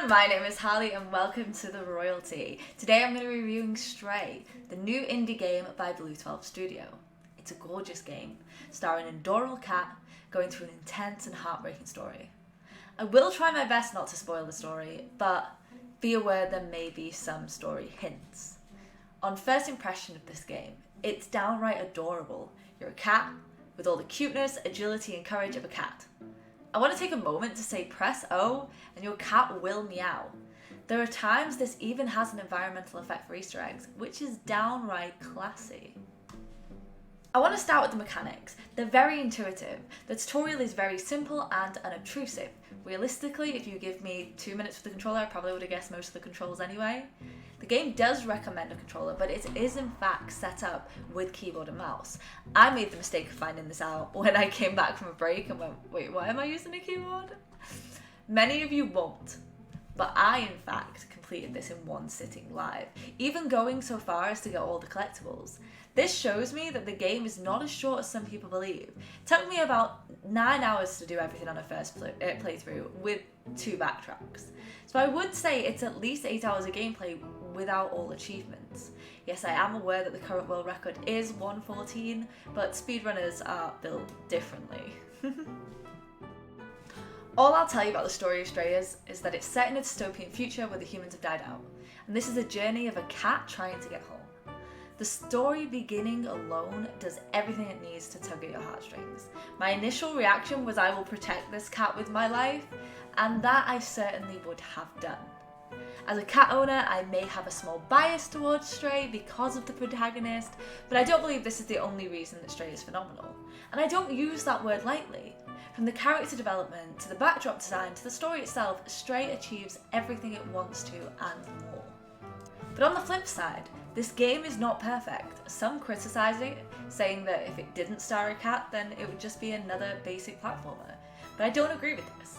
everyone, my name is Harley and welcome to The Royalty. Today I'm going to be reviewing Stray, the new indie game by W.T.H Studio. It's a gorgeous game, starring an adorable cat going through an intense and heartbreaking story. I will try my best not to spoil the story, but be aware there may be some story hints. On first impression of this game, it's downright adorable. You're a cat with all the cuteness, agility and courage of a cat. I want to take a moment to say press O and your cat will meow. There are times this even has an environmental effect for Easter eggs, which is downright classy. I want to start with the mechanics. They're very intuitive. The tutorial is very simple and unobtrusive. Realistically, if you give me 2 minutes with the controller, I probably would have guessed most of the controls anyway. The game does recommend a controller, but it is in fact set up with keyboard and mouse. I made the mistake of finding this out when I came back from a break and went, wait, why am I using a keyboard? Many of you won't, but I in fact completed this in one sitting live, even going so far as to get all the collectibles. This shows me that the game is not as short as some people believe. It took me about 9 hours to do everything on a first playthrough with 2 backtracks. So I would say it's at least 8 hours of gameplay without all achievements. Yes, I am aware that the current world record is 1:14, but speedrunners are built differently. All I'll tell you about the story of Stray is that it's set in a dystopian future where the humans have died out, and this is a journey of a cat trying to get home. The story beginning alone does everything it needs to tug at your heartstrings. My initial reaction was I will protect this cat with my life, and that I certainly would have done. As a cat owner, I may have a small bias towards Stray because of the protagonist, but I don't believe this is the only reason that Stray is phenomenal. And I don't use that word lightly. From the character development, to the backdrop design, to the story itself, Stray achieves everything it wants to and more. But on the flip side, this game is not perfect. Some criticise it, saying that if it didn't star a cat, then it would just be another basic platformer. But I don't agree with this.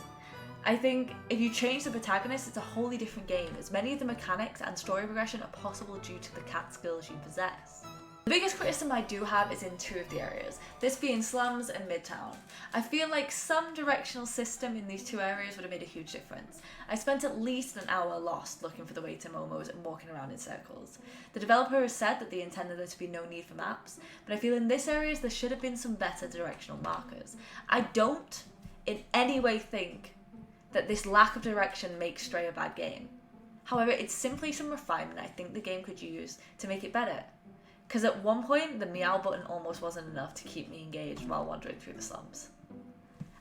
I think if you change the protagonist, it's a wholly different game, as many of the mechanics and story progression are possible due to the cat skills you possess. The biggest criticism I do have is in 2 of the areas, this being slums and Midtown. I feel like some directional system in these 2 areas would have made a huge difference. I spent at least an hour lost looking for the way to Momo's and walking around in circles. The developer has said that they intended there to be no need for maps, but I feel in this area there should have been some better directional markers. I don't in any way think that this lack of direction makes Stray a bad game. However, it's simply some refinement I think the game could use to make it better. Because at one point, the meow button almost wasn't enough to keep me engaged while wandering through the slums.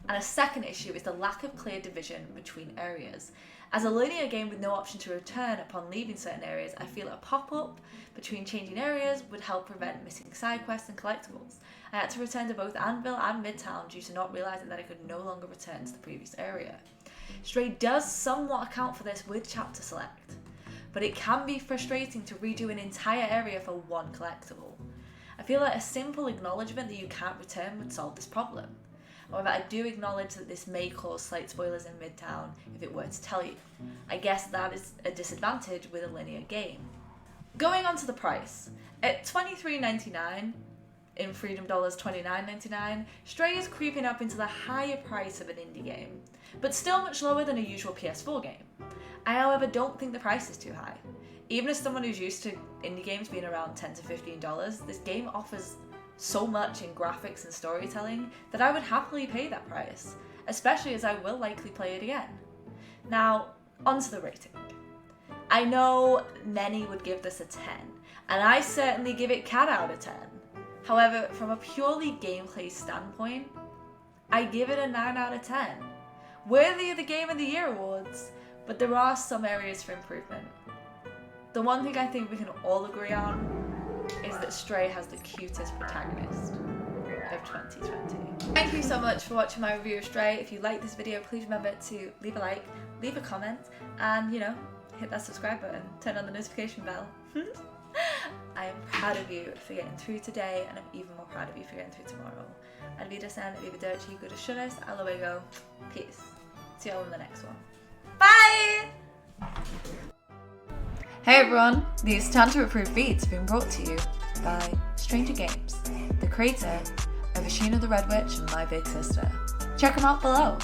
And a second issue is the lack of clear division between areas. As a linear game with no option to return upon leaving certain areas, I feel a pop-up between changing areas would help prevent missing side quests and collectibles. I had to return to both Anvil and Midtown due to not realising that I could no longer return to the previous area. Stray does somewhat account for this with chapter select, but it can be frustrating to redo an entire area for one collectible. I feel like a simple acknowledgement that you can't return would solve this problem. However, I do acknowledge that this may cause slight spoilers in Midtown if it were to tell you. I guess that is a disadvantage with a linear game. Going on to the price. At $23.99, in Freedom dollars $29.99, Stray is creeping up into the higher price of an indie game, but still much lower than a usual PS4 game. I, however, don't think the price is too high. Even as someone who's used to indie games being around $10 to $15, this game offers so much in graphics and storytelling that I would happily pay that price, especially as I will likely play it again. Now, onto the rating. I know many would give this a 10, and I certainly give it cat out of 10. However, from a purely gameplay standpoint, I give it a 9 out of 10. Worthy of the Game of the Year awards, but there are some areas for improvement. The one thing I think we can all agree on is that Stray has the cutest protagonist of 2020. Thank you so much for watching my review of Stray. If you like this video, please remember to leave a like, leave a comment, and hit that subscribe button, turn on the notification bell. I am proud of you for getting through today, and I'm even more proud of you for getting through tomorrow. Arrivederci, good a luego. Peace. See y'all in the next one. Bye! Hey everyone, these Tanto approved beats have been brought to you by Stranger Games, the creator of Ashina the Red Witch and My Big Sister. Check them out below.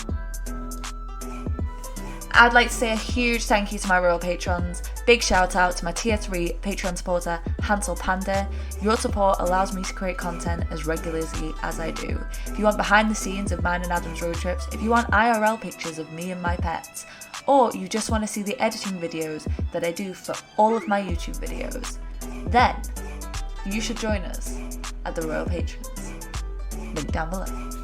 I'd like to say a huge thank you to my royal patrons. Big shout out to my tier 3 Patreon supporter, Hansel Panda. Your support allows me to create content as regularly as I do. If you want behind the scenes of mine and Adam's road trips, if you want IRL pictures of me and my pets, or you just want to see the editing videos that I do for all of my YouTube videos, then you should join us at the Royal Patrons. Link down below.